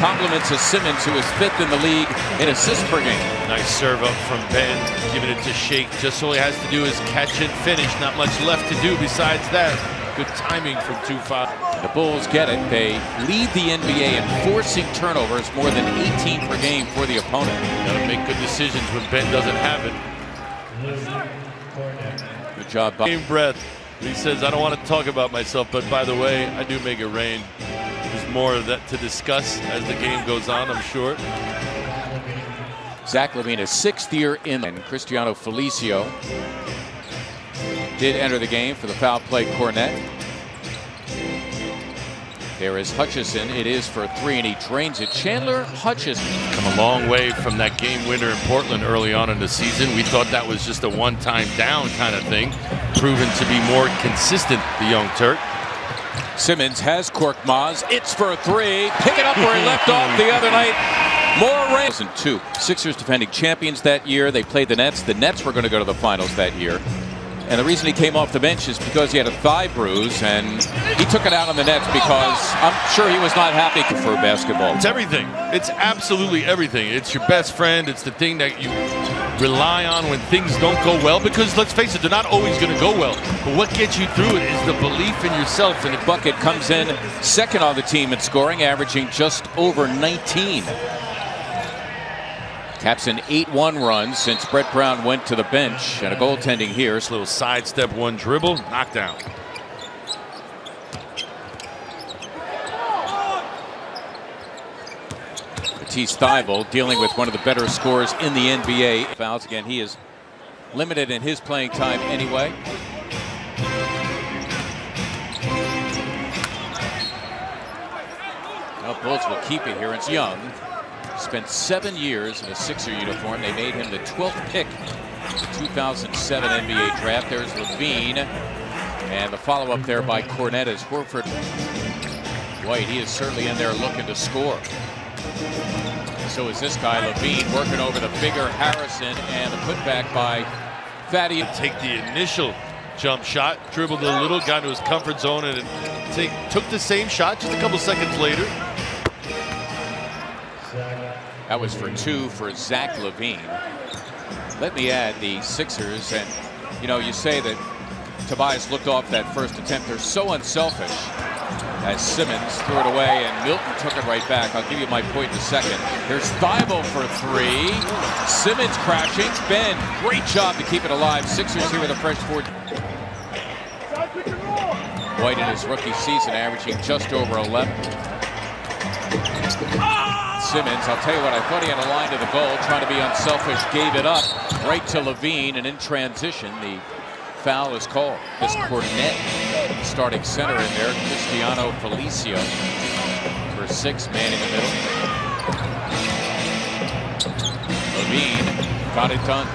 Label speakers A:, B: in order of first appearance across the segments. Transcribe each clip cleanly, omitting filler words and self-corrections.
A: Compliments of Simmons, who is 5th in the league in assists per game.
B: Nice serve up from Ben, giving it to Shake. Just all he has to do is catch and finish. Not much left to do besides that. Good timing from 2-5.
A: The Bulls get it. They lead the NBA in forcing turnovers, more than 18 per game for the opponent.
B: Got to make good decisions when Ben doesn't have it.
A: Good job, Bob.
B: Same breath. He says, I don't want to talk about myself, but by the way, I do make it rain. There's more of that to discuss as the game goes on, I'm sure.
A: Zach LaVine, his 6th year in, and Cristiano Felicio did enter the game for the foul play Cornet. There is Hutchison. It is for 3, and he drains it. Chandler Hutchison.
B: Come a long way from that game winner in Portland early on in the season. We thought that was just a one-time down kind of thing. Proven to be more consistent, the young Turk.
A: Simmons has Korkmaz. It's for 3. Pick it up where he left off the other night. More rain. 2002. Sixers defending champions that year. They played the Nets. The Nets were going to go to the finals that year. And the reason he came off the bench is because he had a thigh bruise, and he took it out on the Nets because I'm sure he was not happy for basketball.
B: It's everything. It's absolutely everything. It's your best friend. It's the thing that you rely on when things don't go well, because let's face it, they're not always going to go well. But what gets you through it is the belief in yourself. And
A: the bucket comes in 2nd on the team in scoring, averaging just over 19. Caps an 8-1 run since Brett Brown went to the bench, and a goaltending here.
B: This little sidestep, one dribble, knockdown.
A: Matisse Thybulle dealing with one of the better scorers in the NBA. Fouls again. He is limited in his playing time anyway. Now Bulls will keep it here. It's Young. Spent 7 years in a Sixer uniform. They made him the 12th pick in the 2007 NBA draft. There's LaVine. And the follow-up there by Cornet is Horford White. He is certainly in there looking to score. So is this guy, LaVine, working over the bigger Harrison, and the putback by Fatty.
B: Take the initial jump shot, dribbled a little, got into his comfort zone, and took the same shot just a couple seconds later.
A: That was for 2 for Zach LaVine. Let me add the Sixers, and you know, you say that Tobias looked off that first attempt. They're so unselfish as Simmons threw it away and Milton took it right back. I'll give you my point in a second. There's Thybulle for 3. Simmons crashing. Ben, great job to keep it alive. Sixers here with a fresh 4. White in his rookie season averaging just over 11. Simmons, I'll tell you what, I thought he had a line to the goal, trying to be unselfish, gave it up right to LaVine, and in transition, the foul is called. This Cornet, starting center in there, Cristiano Felicio for 6, man in the middle. LaVine got it done.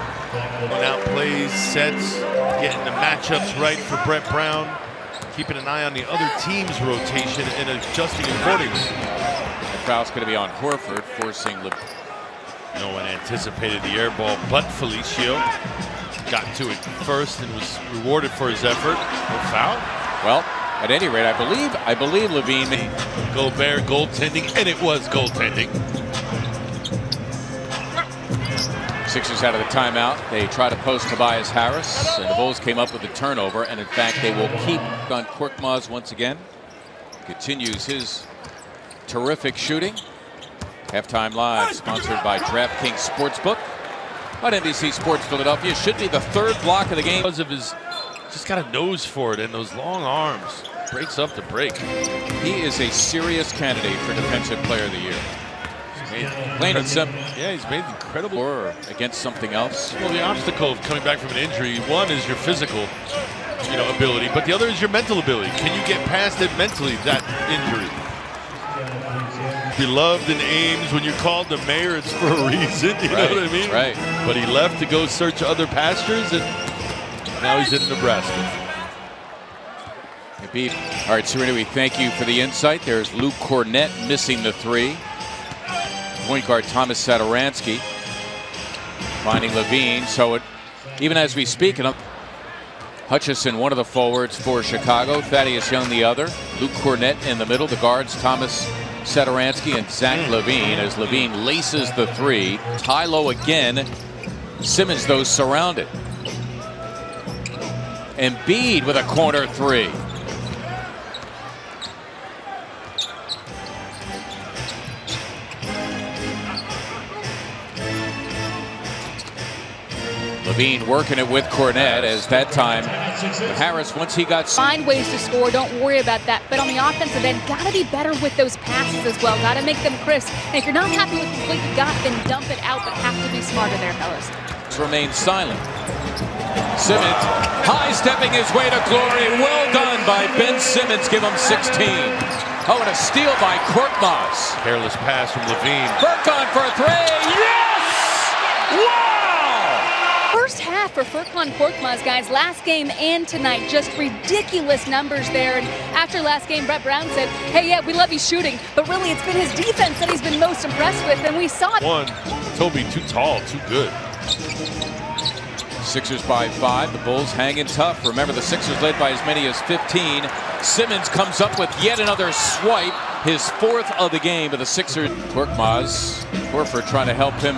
B: Out plays, sets, getting the matchups right for Brett Brown, keeping an eye on the other team's rotation and adjusting accordingly.
A: Foul's going to be on Horford, forcing
B: No one anticipated the air ball, but Felicio got to it first and was rewarded for his effort. No foul?
A: Well, at any rate, I believe LaVine.
B: Gobert goaltending, and it was goaltending.
A: Sixers out of the timeout. They try to post Tobias Harris, and the Bulls came up with a turnover, and in fact, they will keep on Korkmaz once again. Continues his terrific shooting. Halftime Live, sponsored by DraftKings Sportsbook on NBC Sports Philadelphia. Should be the 3rd block of the game.
B: Because of his, just got a nose for it, and those long arms. Breaks up the break.
A: He is a serious candidate for Defensive Player of the Year. Plain and simple.
B: Yeah, he's made incredible.
A: Or against something else.
B: Well, the obstacle of coming back from an injury, one is your physical, ability, but the other is your mental ability. Can you get past it mentally, that injury? Beloved in Ames, when you're called the mayor, it's for a reason, you know what I mean?
A: Right.
B: But he left to go search other pastures, and now he's in Nebraska.
A: All right, Serena, we thank you for the insight. There's Luke Cornet missing the 3. Point guard Thomas Satoransky finding LaVine. So even as we speak, Hutchison, one of the forwards for Chicago. Thaddeus Young, the other. Luke Cornet in the middle. The guards, Thomas Satoransky and Zach LaVine as LaVine laces the three. Tie low again. Simmons, though, surrounded. Embiid with a corner three. LaVine working it with Cornet as that time Harris, once he got...
C: Find ways to score, don't worry about that. But on the offensive end, got to be better with those passes as well. Got to make them crisp. And if you're not happy with what you got, then dump it out, but have to be smarter there, fellas.
A: Remain silent. Simmons high-stepping his way to glory. Well done by Ben Simmons. Give him 16. Oh, and a steal by Korkmaz.
B: Careless pass from LaVine.
A: Furkan for a three. Yes! Wow!
C: First half for Furkan Korkmaz, guys. Last game and tonight, just ridiculous numbers there. And after last game, Brett Brown said, hey, yeah, we love you shooting, but really it's been his defense that he's been most impressed with, and we saw it.
B: One, Toby too tall, too good.
A: Sixers by 5. The Bulls hanging tough. Remember, the Sixers led by as many as 15. Simmons comes up with yet another swipe, his fourth of the game to the Sixers. Korkmaz, Horford trying to help him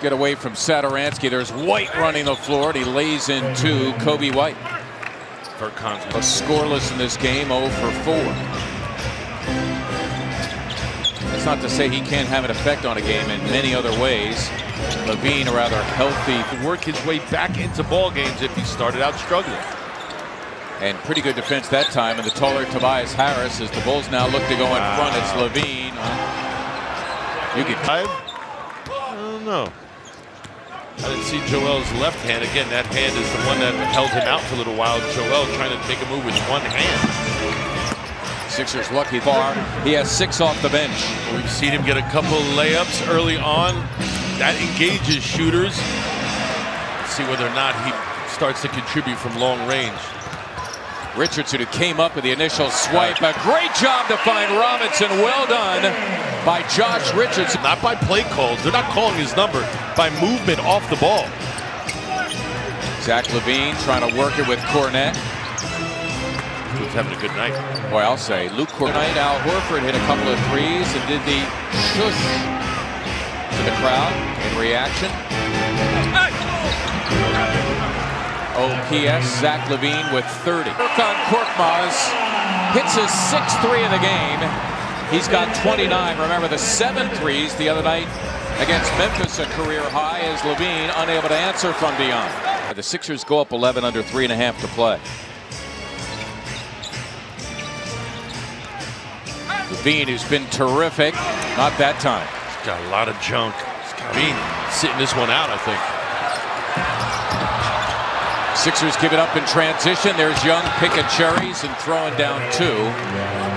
A: get away from Satoransky. There's White running the floor, and he lays into Kobe White.
B: Furkan's
A: scoreless in this game, 0 for 4. That's not to say he can't have an effect on a game in many other ways. LaVine, a rather healthy,
B: could work his way back into ball games if he started out struggling.
A: And pretty good defense that time. And the taller Tobias Harris as the Bulls now look to go in front. It's LaVine. You can...
B: I don't know. I didn't see Joel's left hand. Again, that hand is the one that held him out for a little while. Joel trying to make a move with one hand.
A: Sixers lucky far. He has 6 off the bench.
B: We've seen him get a couple layups early on. That engages shooters. Let's see whether or not he starts to contribute from long range.
A: Richardson, who came up with the initial swipe. A great job to find Robinson. Well done by Josh Richardson.
B: Not by play calls. They're not calling his number. By movement off the ball.
A: Zach LaVine trying to work it with Cornet.
B: Luke's having a good night.
A: Boy, I'll say. Luke Cornet. Al Horford hit a couple of threes and did the shush to the crowd in reaction. OPS, Zach LaVine with 30. Furkan Korkmaz hits his 6th three of the game. He's got 29. Remember the 7 threes the other night against Memphis, a career high, as LaVine unable to answer from beyond. The Sixers go up 11 under 3.5 to play. LaVine, who's been terrific, not that time.
B: He's got a lot of junk. LaVine sitting this one out, I think.
A: Sixers give it up in transition. There's Young picking cherries and throwing down 2.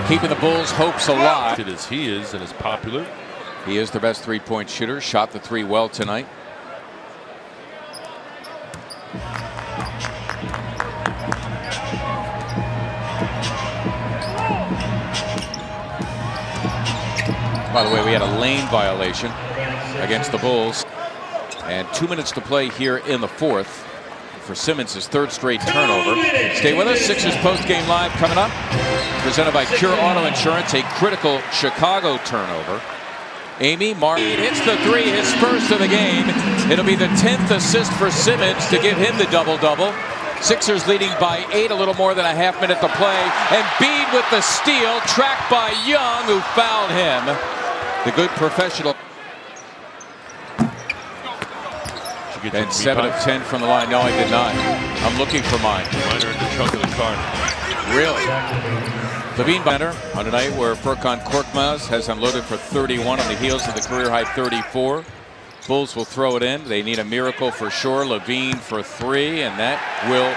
A: Keeping the Bulls' hopes alive.
B: As he is and as popular.
A: He is their best three-point shooter. Shot the 3 well tonight. By the way, we had a lane violation against the Bulls. And 2 minutes to play here in the 4th. For Simmons, his 3rd straight turnover. Stay with us. Sixers post-game live coming up. Presented by Cure Auto Insurance, a critical Chicago turnover. Amy Martin hits the 3, his first of the game. It'll be the 10th assist for Simmons to give him the double-double. Sixers leading by 8, a little more than a half minute to play. And Embiid with the steal, tracked by Young, who fouled him. The good professional. And 7 of 10 from the line. No, I did not. I'm looking for mine.
B: Mine are in the trunk of the car.
A: Really? LaVine Banner on a night where Furkan Korkmaz has unloaded for 31 on the heels of the career-high 34. Bulls will throw it in. They need a miracle for sure. LaVine for 3, and that will...